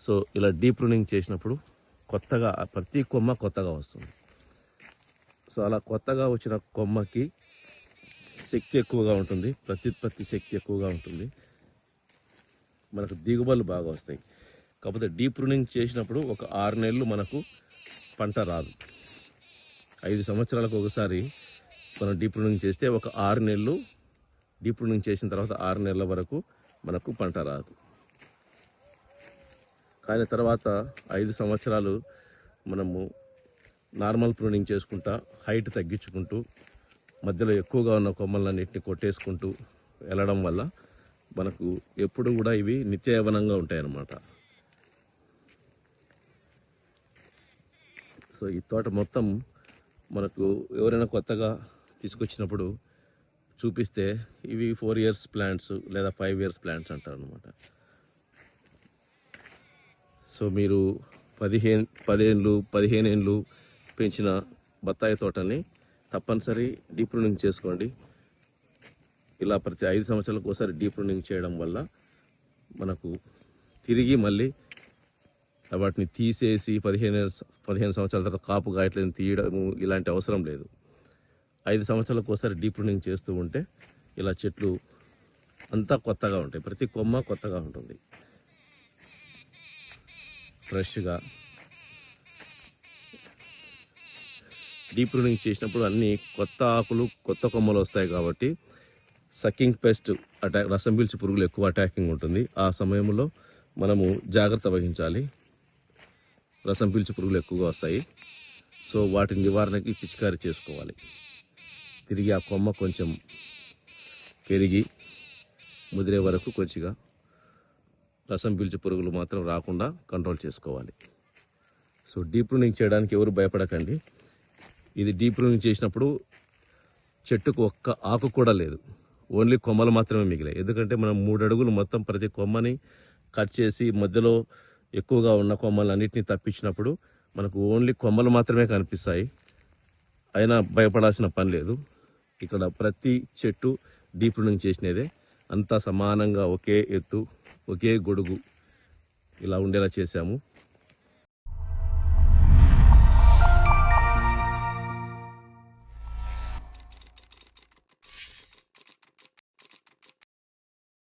So ఇలా deep pruning చేసినప్పుడు కొత్తగా ప్రతి కొమ్మ కొత్తగా వస్తుంది. సో అలా కొత్తగా వచ్చిన కొమ్మకి శక్తి ఎక్కువగా ఉంటుంది, ప్రత్యుత్పత్తి శక్తి ఎక్కువగా ఉంటుంది, మనకు దిగుబడులు బాగా వస్తాయి. కాకపోతే డీప్ ప్రూనింగ్ చేసినప్పుడు ఒక 6 నెలలు మనకు పంట రాదు. 5 సంవత్సరాలకు ఒకసారి మనం డీప్ ప్రూనింగ్ చేస్తే ఒక 6 నెలలు డీప్ ప్రూనింగ్ చేసిన తర్వాత 6 నెలల వరకు మనకు పంట రాదు. కానీ తర్వాత 5 సంవత్సరాలు మనము నార్మల్ ప్రూనింగ్ చేసుకుంటా హైట్ తగ్గించుకుంటూ మధ్యలో ఎక్కువగా ఉన్న కొమ్మలన్నింటినీ కొట్టేసుకుంటూ వెళ్ళడం వల్ల మనకు ఎప్పుడు కూడా ఇవి నిత్యయవనంగా ఉంటాయన్నమాట. సో ఈ తోట మొత్తం మనకు ఎవరైనా కొత్తగా తీసుకొచ్చినప్పుడు చూపిస్తే ఇవి 4 years ప్లాంట్స్ లేదా 5 years ప్లాంట్స్ అంటారు అనమాట. సో మీరు 15 ఏళ్ళు పెంచిన బత్తాయి తోటని తప్పనిసరి డీప్ ప్రూనింగ్ చేసుకోండి. ఇలా ప్రతి 5 సంవత్సరాలకు ఒకసారి డీప్ ప్రూనింగ్ చేయడం వల్ల మనకు తిరిగి మళ్ళీ వాటిని తీసేసి 15 సంవత్సరాల తర్వాత కాపు గాయట్లేదు తీయడము ఇలాంటి అవసరం లేదు. 5 సంవత్సరాలకు ఒకసారి డీప్ ప్రూనింగ్ చేస్తూ ఉంటే ఇలా చెట్లు అంతా కొత్తగా ఉంటాయి, ప్రతి కొమ్మ కొత్తగా ఉంటుంది, ఫ్రెష్గా. డీప్ ప్రూనింగ్ చేసినప్పుడు అన్ని కొత్త ఆకులు కొత్త కొమ్మలు వస్తాయి కాబట్టి సక్కింగ్ పెస్ట్ అటాక్, రసం పీల్చి పురుగులు ఎక్కువ అటాకింగ్ ఉంటుంది. ఆ సమయంలో మనము జాగ్రత్త వహించాలి. రసం పీల్చి పురుగులు ఎక్కువగా వస్తాయి. సో వాటి నివారణకి పిచికారీ చేసుకోవాలి. తిరిగి ఆ కొమ్మ కొంచెం పెరిగి ముదిరే వరకు కొంచెంగా రసం పీల్చి పురుగులు మాత్రం రాకుండా కంట్రోల్ చేసుకోవాలి. సో డీప్ ప్రూనింగ్ చేయడానికి ఎవరు భయపడకండి. ఇది డీప్ ప్రూనింగ్ చేసినప్పుడు చెట్టుకు ఒక్క ఆకు కూడా లేదు, ఓన్లీ కొమ్మలు మాత్రమే మిగిలాయి. ఎందుకంటే మనం 3 అడుగులు మొత్తం ప్రతి కొమ్మని కట్ చేసి మధ్యలో ఎక్కువగా ఉన్న కొమ్మలన్నింటినీ తప్పించినప్పుడు మనకు ఓన్లీ కొమ్మలు మాత్రమే కనిపిస్తాయి. అయినా భయపడాల్సిన పని లేదు. ఇక్కడ ప్రతి చెట్టు డీప్ ప్రూనింగ్ చేసినదే, అంతా సమానంగా ఒకే ఎత్తు ఒకే గొడుగు ఇలా ఉండేలా చేశాము.